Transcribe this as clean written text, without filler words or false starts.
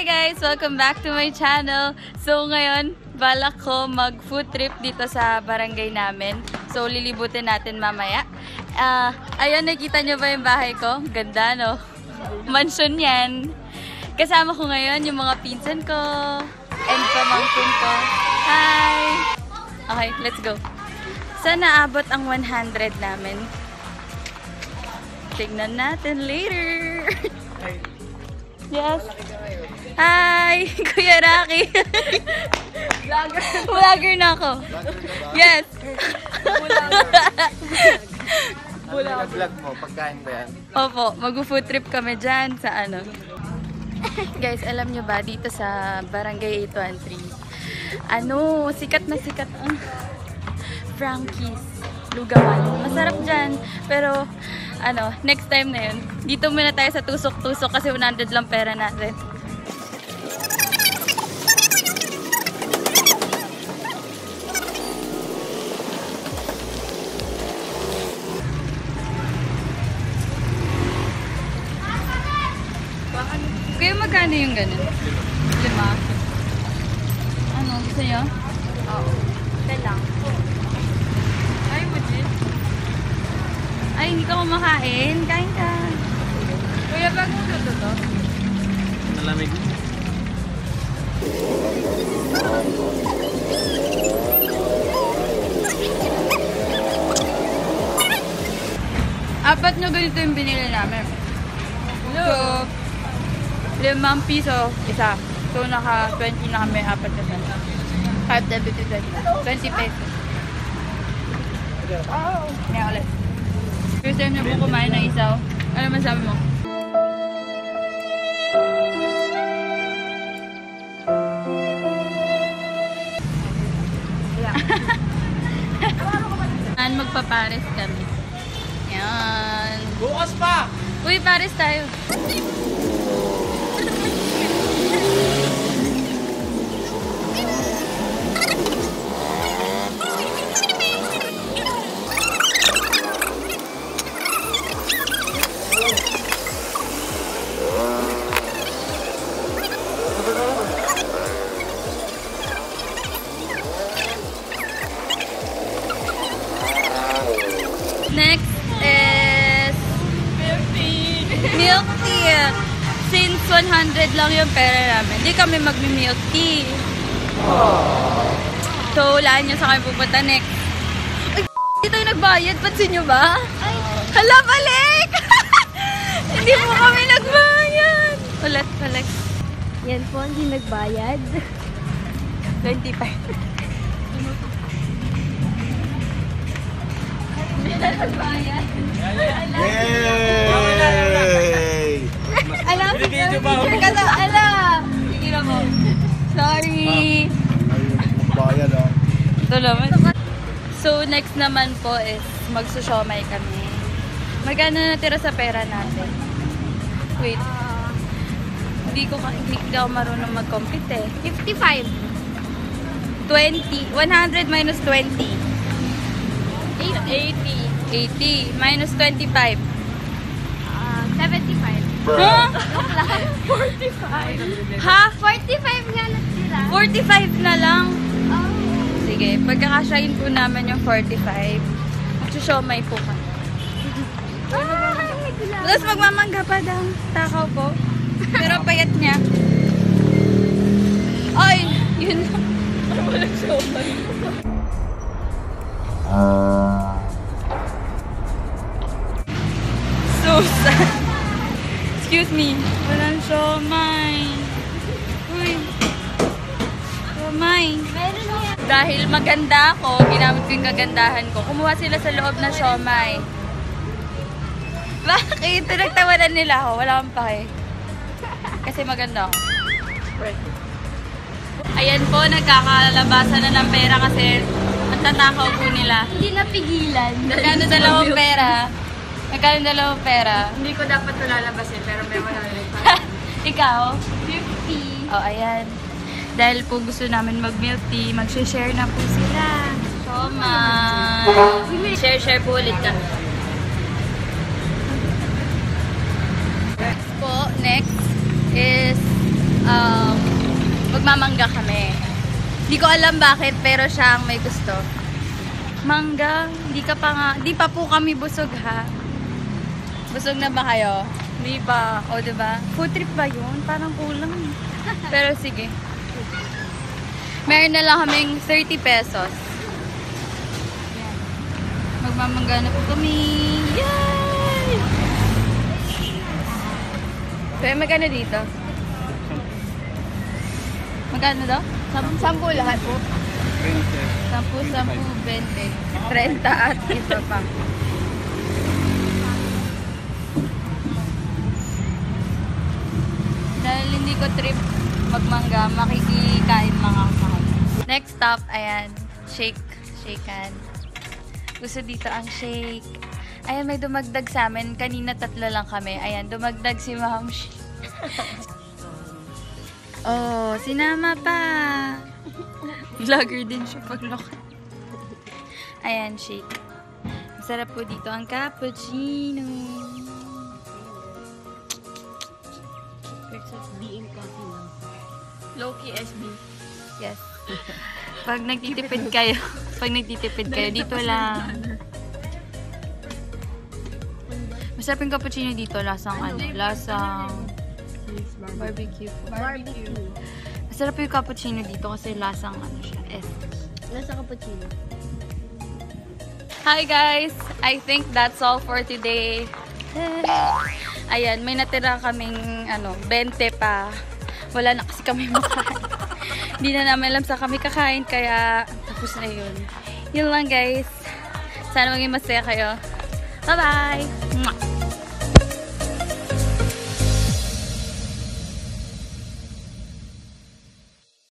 guys! Welcome back to my channel. So ngayon, balak ko mag-food trip dito sa barangay namin. So lilibutin natin mamaya. Ayun, nakita nyo ba yung bahay ko? Ganda, no? Mansion yan. Kasama ko ngayon yung mga pinsan ko and pamangkin ko. Hi! Okay, let's go. Sana abot ang 100 namin. Tignan natin later. Yes. Hi! Kuya Rocky. Vlogger na ako. Yes. Vlog mo, pagkain ba yan? Opo, mag-food trip kami dyan sa ano. Guys, alam nyo ba, dito sa Barangay 813, sikat na sikat ang Frankie's Lugawan. Masarap dyan. Pero, next time na yun. Dito muna tayo sa tusok-tusok kasi 100 lang pera natin. Kaya magkano yung ganun? 5? Gusto nyo? Oo. Ito lang. Ay, budget. Ay, hindi ka kumakain. Kain ka. Kuya, bago mo ito to? Malamig. Apat nyo ganito yung binili namin. So, 5 piso isa. So, naka 20 na kami, 4 na sana. 5 debit to 20 pesos. Oh! Kaya ulit. First time na po kumain ng isaw. Ano masabi mo? Yeah. Magpapares kami. Yan. Bukas pa! Uy, pares tayo. Next is milk tea. Since 100 lang yung pera namin, hindi kami magmi-milk tea. So, walaan nyo sa kami pupunta next. Ay, hindi tayo nagbayad. Pansin nyo ba? Hala, balik! Hindi po kami nagbayad. Ulit. Yan po, hindi nagbayad. 25. Nagbayad. Yay! Alam, picture ka na. Alam. Sige na mo. Sorry. Bayad ah. Ito naman. So, next naman po is magsusyomay kami. Magkano natira sa pera natin? Wait. Hindi ako marunong mag-compute eh. 55. 20. 100 minus 20. 80 minus 25. 75. Huh? 45. Ha? 45 nga natira. 45 na lang. Oh. Sige, pagkakasyahin po namin yung 45. Magsusyomay po ka. Tapos magmamangga pa daw. Takaw po. Pero payat niya. Ay, yun lang. Walang syomay. So sad. Excuse me. Walang siomay. Uy. Siomay. Meron yan. Dahil maganda ako, ginamit ko yung kagandahan ko. Kumuha sila sa loob ng siomay. Bakit? Nagtawanan nila ako. Wala akong pake. Kasi maganda ako. Ayan po, nagkakalabasan na ng pera kasi ang tatakaw po nila. Hindi napigilan. Magkano dalawang pera? Magkano dalawang pera? Hindi ko dapat lalabasin, pero may malalim pa. Ikaw? 50. Oh, ayan. Dahil po gusto namin mag-milk tea, mag-share na po sila. Siomay. Share po ulit kami. Next is magmamangga kami. Hindi ko alam bakit, pero siya ang may gusto. Mangga, di pa po kami busog ha. Busog na ba kayo? Hindi pa. O, diba? Food trip ba yun? Parang kulang. Pero sige. Meron na lang kaming 30 pesos. Yan. Magmamangga na po kami. Yay! Kaya magkano dito? Magkano daw? 10 lahat po. 10, 20, 30 at ito pa. Dahil hindi ko trip magmangga, makikikain mga kamay. Next stop, ayan, shake. Shakean. Gusto dito ang shake. Ayan, may dumagdag sa amin. Kanina 3 lang kami. Ayan, dumagdag si Ma'am. Oh, sinama pa. Vlogger din siya paglaki. Ayan, shake. Masarap po dito ang cappuccino. Low-key SB. Yes. Pag nagtitipid kayo, dito lang. Masarap yung cappuccino dito, lasang barbecue. Masarap yung cappuccino dito kasi lasang siya. Nasa cappuccino. Hi guys! I think that's all for today. Ayan, may natira kaming 20 pa. Wala na kasi kami makain. Hindi na namin alam sa kami kakain, kaya tapos na yun. Yun lang guys. Sana maging masaya kayo. Bye-bye!